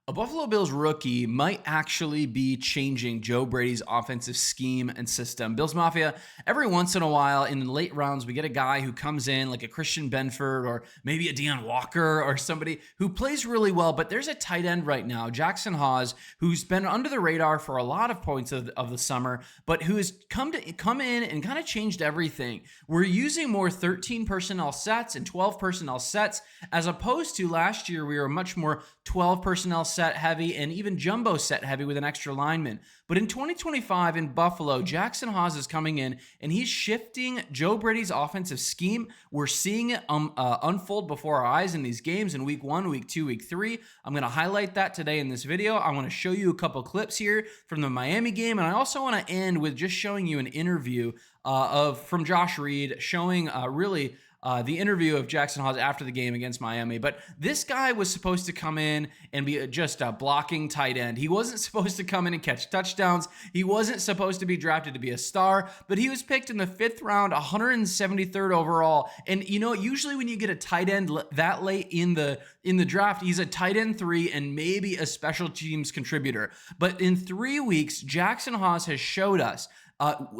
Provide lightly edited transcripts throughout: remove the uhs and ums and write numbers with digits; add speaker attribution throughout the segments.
Speaker 1: A Buffalo Bills rookie might actually be changing Joe Brady's offensive scheme and system. Bills Mafia, every once in a while in the late rounds, we get a guy who comes in like a Christian Benford or maybe a Deion Walker or somebody who plays really well. But there's a tight end right now, Jackson Hawes, who's been under the radar for a lot of points of the summer, but who has come in and kind of changed everything. We're using more 13 personnel sets and 12 personnel sets as opposed to last year, we were much more 12 personnel set heavy and even jumbo set heavy with an extra lineman. But in 2025 in Buffalo, Jackson Hawes is coming in and he's shifting Joe Brady's offensive scheme. We're seeing it unfold before our eyes in these games in week 1, week 2, week 3. I'm going to highlight that today in this video. I want to show you a couple clips here from the Miami game. And I also want to end with just showing you an interview from Josh Reed showing the interview of Jackson Hawes after the game against Miami. But this guy was supposed to come in and be just a blocking tight end. He wasn't supposed to come in and catch touchdowns. He wasn't supposed to be drafted to be a star, but he was picked in the 5th round, 173rd overall. And you know, usually when you get a tight end that late in the draft, he's a tight end 3 and maybe a special teams contributor. But in 3 weeks, Jackson Hawes has showed us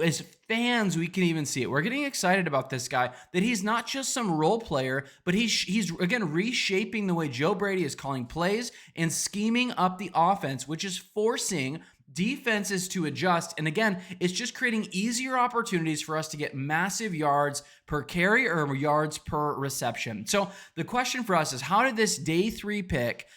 Speaker 1: as fans, we can even see it. We're getting excited about this guy, that he's not just some role player, but he's again reshaping the way Joe Brady is calling plays and scheming up the offense, which is forcing defenses to adjust. And again, it's just creating easier opportunities for us to get massive yards per carry or yards per reception. So the question for us is, how did this day 3 pick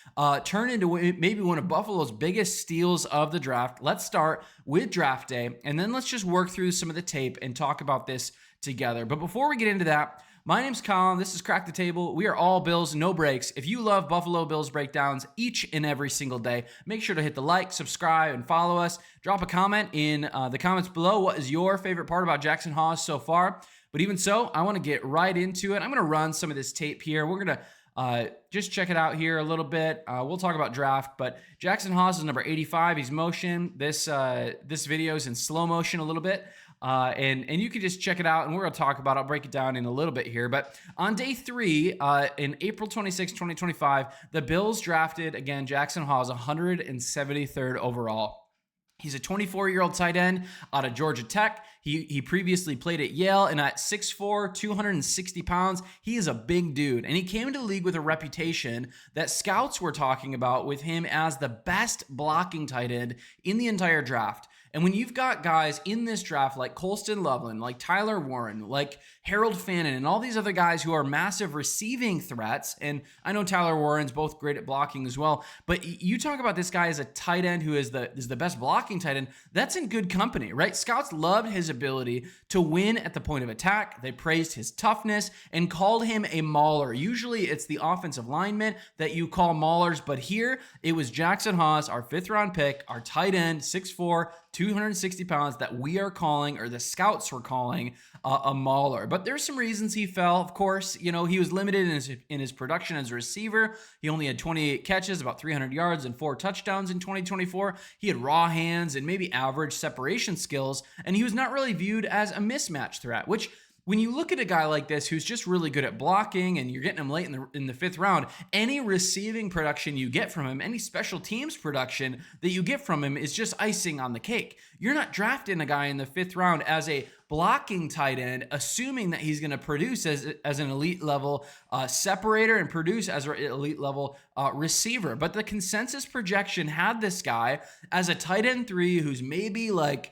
Speaker 1: turn into maybe one of Buffalo's biggest steals of the draft? Let's start with draft day, and then let's just work through some of the tape and talk about this together. But before we get into that, my name's Colin. This is Crack the Table. We are all Bills, no breaks. If you love Buffalo Bills breakdowns each and every single day, make sure to hit the like, subscribe, and follow us. Drop a comment in the comments below. What is your favorite part about Jackson Hawes so far? But even so, I want to get right into it. I'm going to run some of this tape here. We're going to just check it out here a little bit. We'll talk about draft, but Jackson Hawes is number 85. He's motion. This video is in slow motion a little bit. And you can just check it out, and we're going to talk about it. I'll break it down in a little bit here. But on day 3, in April 26, 2025, the Bills drafted, again, Jackson Hawes, 173rd overall. He's a 24-year-old tight end out of Georgia Tech. He previously played at Yale, and at 6'4", 260 pounds, he is a big dude. And he came into the league with a reputation that scouts were talking about with him as the best blocking tight end in the entire draft. And when you've got guys in this draft like Colston Loveland, like Tyler Warren, like Harold Fannin, and all these other guys who are massive receiving threats, and I know Tyler Warren's both great at blocking as well, but you talk about this guy as a tight end who is the best blocking tight end, that's in good company, right? Scouts loved his ability to win at the point of attack. They praised his toughness and called him a mauler. Usually it's the offensive linemen that you call maulers, but here it was Jackson Hawes, our 5th round pick, our tight end, 6'4", 260 pounds, that we are calling, or the scouts were calling, a mauler. But there's some reasons he fell. Of course, you know, he was limited in his production as a receiver. He only had 28 catches, about 300 yards, and 4 touchdowns in 2024. He had raw hands and maybe average separation skills, and he was not really viewed as a mismatch threat, which, when you look at a guy like this who's just really good at blocking and you're getting him late in the 5th round, any receiving production you get from him, any special teams production that you get from him is just icing on the cake. You're not drafting a guy in the 5th round as a blocking tight end, assuming that he's going to produce as an elite level separator and produce as an elite level receiver. But the consensus projection had this guy as a tight end 3 who's maybe like,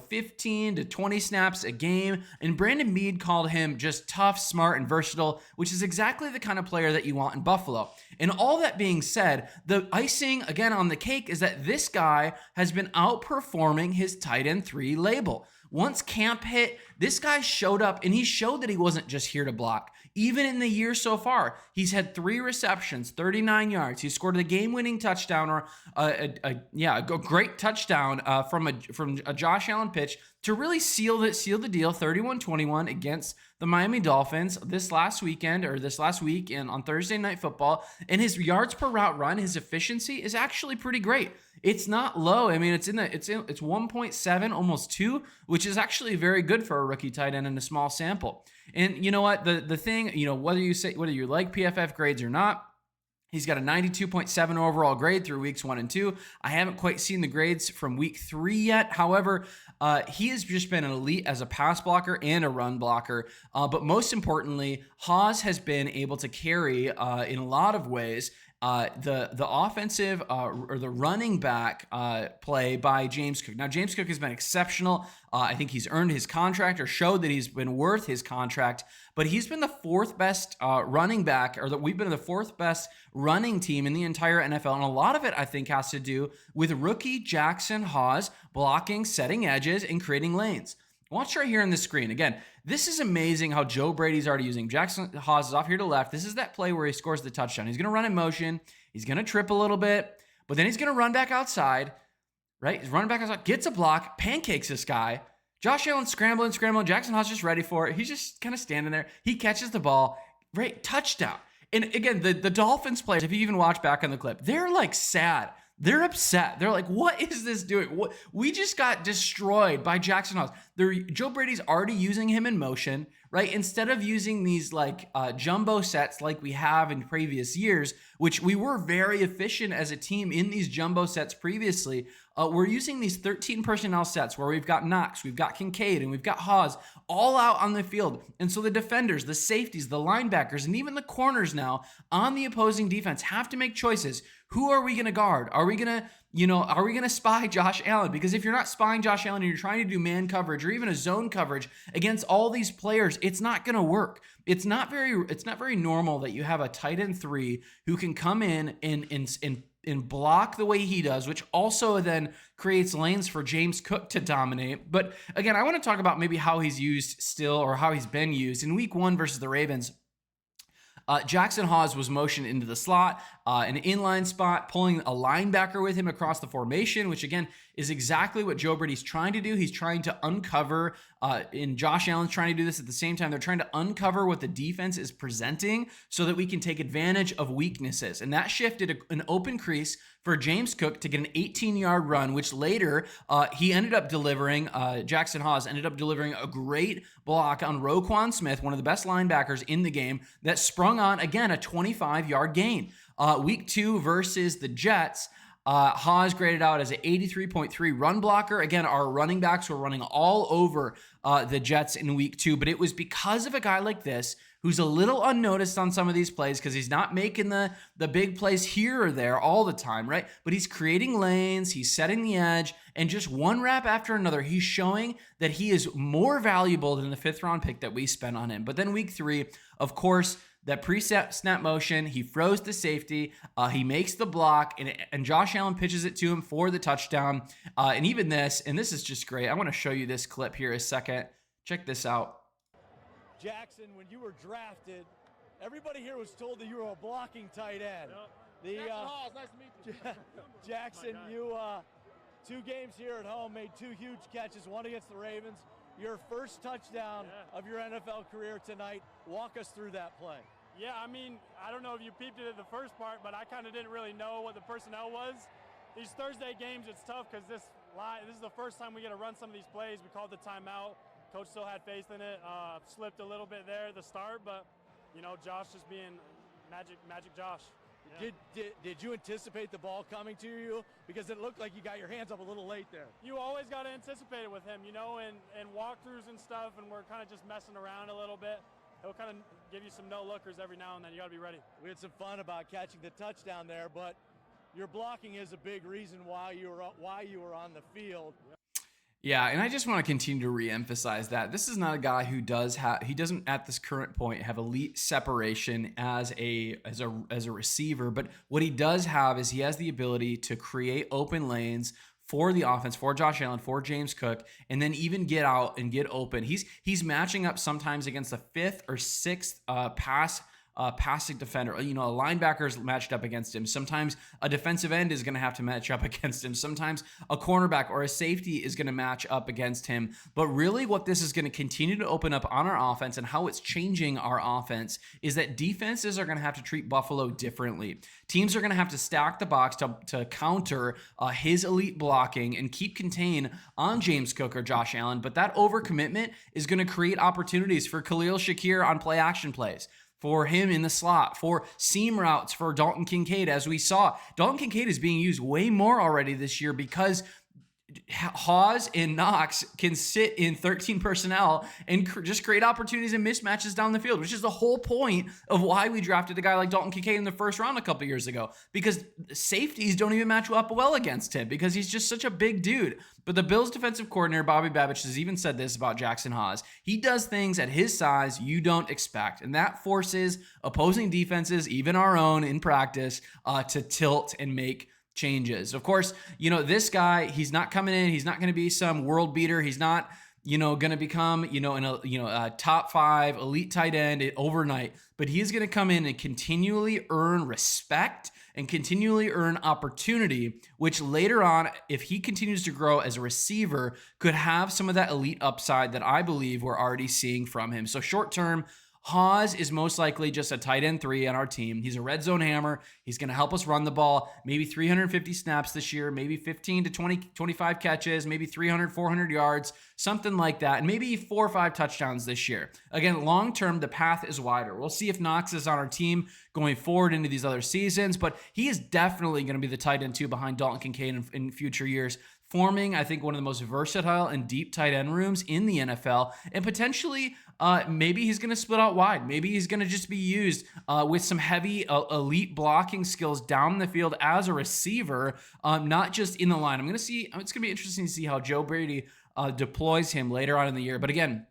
Speaker 1: 15 to 20 snaps a game. And Brandon Mead called him just tough, smart, and versatile, which is exactly the kind of player that you want in Buffalo. And all that being said, the icing, again, on the cake is that this guy has been outperforming his tight end 3 label. Once camp hit, this guy showed up, and he showed that he wasn't just here to block. Even in the year so far, he's had 3 receptions, 39 yards. He scored the game-winning touchdown, or a great touchdown from a Josh Allen pitch to really seal the deal, 31-21 against the Miami Dolphins this last week and on Thursday Night Football. And his yards per route run, his efficiency is actually pretty great. It's not low. I mean, it's 1.7, almost 2, which is actually very good for a rookie tight end in a small sample. And you know what? The thing, whether you like PFF grades or not, He's got a 92.7 overall grade through weeks 1 and 2. I haven't quite seen the grades from week 3 yet. However, he has just been an elite as a pass blocker and a run blocker. But most importantly, Hawes has been able to carry in a lot of ways the offensive or the running back play by James Cook. Now, James Cook has been exceptional. I think he's earned his contract or showed that he's been worth his contract, but he's been the fourth best running back, or that we've been the fourth best running team in the entire NFL. And a lot of it, I think, has to do with rookie Jackson Hawes blocking, setting edges, and creating lanes. Watch right here on the screen. Again, this is amazing how Joe Brady's already using. Jackson Hawes is off here to left. This is that play where he scores the touchdown. He's going to run in motion. He's going to trip a little bit, but then he's going to run back outside, right? He's running back outside, gets a block, pancakes this guy. Josh Allen scrambling. Jackson Hawes just ready for it. He's just kind of standing there. He catches the ball, right? Touchdown. And again, the Dolphins players, if you even watch back on the clip, they're like sad. They're upset. They're like, what is this doing? What? We just got destroyed by Jackson Hawes. Joe Brady's already using him in motion, right? Instead of using these like jumbo sets like we have in previous years, which we were very efficient as a team in these jumbo sets previously, we're using these 13 personnel sets where we've got Knox, we've got Kincaid, and we've got Hawes all out on the field. And so the defenders, the safeties, the linebackers, and even the corners now on the opposing defense have to make choices. Who are we going to guard? Are we going to spy Josh Allen? Because if you're not spying Josh Allen and you're trying to do man coverage or even a zone coverage against all these players, it's not going to work. It's not very normal that you have a tight end 3 who can come in and block the way he does, which also then creates lanes for James Cook to dominate. But again, I want to talk about maybe how he's used still, or how he's been used. In week 1 versus the Ravens, Jackson Hawes was motioned into the slot, an inline spot, pulling a linebacker with him across the formation, which again is exactly what Joe Brady's trying to do. He's trying to uncover, and Josh Allen's trying to do this at the same time. They're trying to uncover what the defense is presenting so that we can take advantage of weaknesses. And that shifted an open crease for James Cook to get an 18-yard run, which later he ended up delivering, Jackson Hawes ended up delivering a great block on Roquan Smith, one of the best linebackers in the game, that sprung on, again, a 25-yard gain. Week 2 versus the Jets, Hawes graded out as an 83.3 run blocker. Again, our running backs were running all over the Jets in week 2, but it was because of a guy like this who's a little unnoticed on some of these plays because he's not making the big plays here or there all the time, right? But he's creating lanes, he's setting the edge, and just one rep after another, he's showing that he is more valuable than the 5th round pick that we spent on him. But then week 3, of course, that pre-snap motion, he froze the safety, he makes the block, and Josh Allen pitches it to him for the touchdown. And even this, and this is just great. I want to show you this clip here a second. Check this out.
Speaker 2: Jackson, when you were drafted, everybody here was told that you were a blocking tight end. Yep.
Speaker 3: Hawes, nice to meet you.
Speaker 2: Jackson, you 2 games here at home, made 2 huge catches, one against the Ravens. Your first touchdown of your NFL career tonight. Walk us through that play.
Speaker 3: Yeah, I mean, I don't know if you peeped it at the first part, but I kind of didn't really know what the personnel was. These Thursday games, it's tough because this is the first time we get to run some of these plays. We called the timeout. Coach still had faith in it. Slipped a little bit there at the start, but, Josh just being magic Josh. Yeah.
Speaker 2: Did you anticipate the ball coming to you? Because it looked like you got your hands up a little late there.
Speaker 3: You always got to anticipate it with him, and walkthroughs and stuff, and we're kind of just messing around a little bit. He'll kind of give you some no-lookers every now and then. You got to be ready.
Speaker 2: We had some fun about catching the touchdown there, but your blocking is a big reason why you were on the field.
Speaker 1: Yeah, and I just want to continue to re-emphasize that this is not a guy who doesn't at this current point have elite separation as a receiver, but what he does have is he has the ability to create open lanes for the offense, for Josh Allen, for James Cook, and then even get out and get open. He's matching up sometimes against the 5th or 6th passing defender. A linebacker's matched up against him. Sometimes a defensive end is going to have to match up against him. Sometimes a cornerback or a safety is going to match up against him. But really what this is going to continue to open up on our offense and how it's changing our offense is that defenses are going to have to treat Buffalo differently. Teams are going to have to stack the box to counter his elite blocking and keep contain on James Cook or Josh Allen. But that overcommitment is going to create opportunities for Khalil Shakir on play action plays, for him in the slot, for seam routes for Dalton Kincaid. As we saw, Dalton Kincaid is being used way more already this year because Hawes and Knox can sit in 13 personnel and just create opportunities and mismatches down the field, which is the whole point of why we drafted a guy like Dalton Kincaid in the first round a couple years ago, because safeties don't even match up well against him because he's just such a big dude. But the Bills defensive coordinator, Bobby Babich, has even said this about Jackson Hawes. He does things at his size you don't expect, and that forces opposing defenses, even our own in practice, to tilt and make changes. Of course, this guy, he's not coming in. He's not going to be some world beater. He's not, going to become, a top 5 elite tight end overnight, but he's going to come in and continually earn respect and continually earn opportunity, which later on, if he continues to grow as a receiver, could have some of that elite upside that I believe we're already seeing from him. So short term, Hawes is most likely just a tight end 3 on our team. He's a red zone hammer. He's going to help us run the ball, maybe 350 snaps this year, maybe 15 to 20, 25 catches, maybe 300, 400 yards, something like that, and maybe 4 or 5 touchdowns this year. Again, long-term, the path is wider. We'll see if Knox is on our team going forward into these other seasons, but he is definitely going to be the tight end 2 behind Dalton Kincaid in future years, forming, I think, one of the most versatile and deep tight end rooms in the NFL, and potentially maybe he's going to split out wide. Maybe he's going to just be used with some heavy elite blocking skills down the field as a receiver, not just in the line. It's going to be interesting to see how Joe Brady deploys him later on in the year. But again,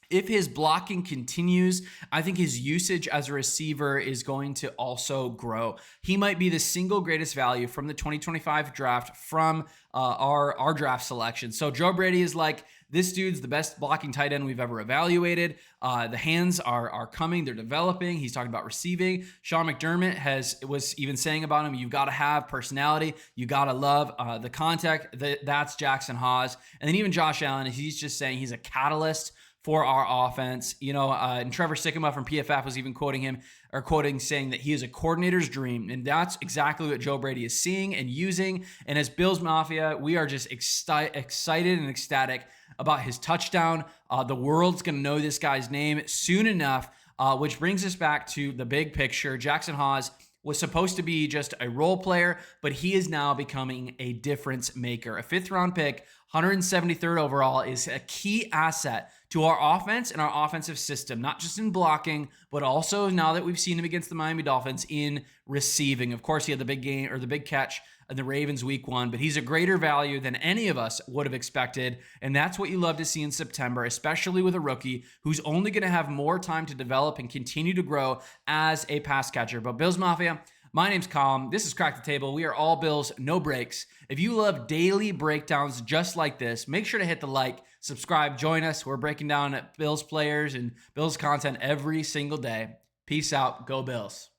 Speaker 1: if his blocking continues, I think his usage as a receiver is going to also grow. He might be the single greatest value from the 2025 draft from our draft selection. So Joe Brady is like, this dude's the best blocking tight end we've ever evaluated. The hands are coming. They're developing. He's talking about receiving. Sean McDermott was even saying about him, you've got to have personality. You got to love the contact. That's Jackson Hawes. And then even Josh Allen, he's just saying he's a catalyst for our offense. And Trevor Sikkema from PFF was even quoting saying that he is a coordinator's dream. And that's exactly what Joe Brady is seeing and using. And as Bills Mafia, we are just excited and ecstatic about his touchdown. The world's going to know this guy's name soon enough, which brings us back to the big picture. Jackson Hawes was supposed to be just a role player, but he is now becoming a difference maker. A 5th round pick, 173rd overall, is a key asset to our offense and our offensive system, not just in blocking, but also now that we've seen him against the Miami Dolphins in receiving. Of course, he had the big game or the big catch in the Ravens week 1, but he's a greater value than any of us would have expected. And that's what you love to see in September, especially with a rookie who's only going to have more time to develop and continue to grow as a pass catcher. But Bills Mafia, my name's Colin. This is Crack the Table. We are all Bills, no breaks. If you love daily breakdowns just like this, make sure to hit the like, subscribe, join us. We're breaking down Bills players and Bills content every single day. Peace out. Go Bills.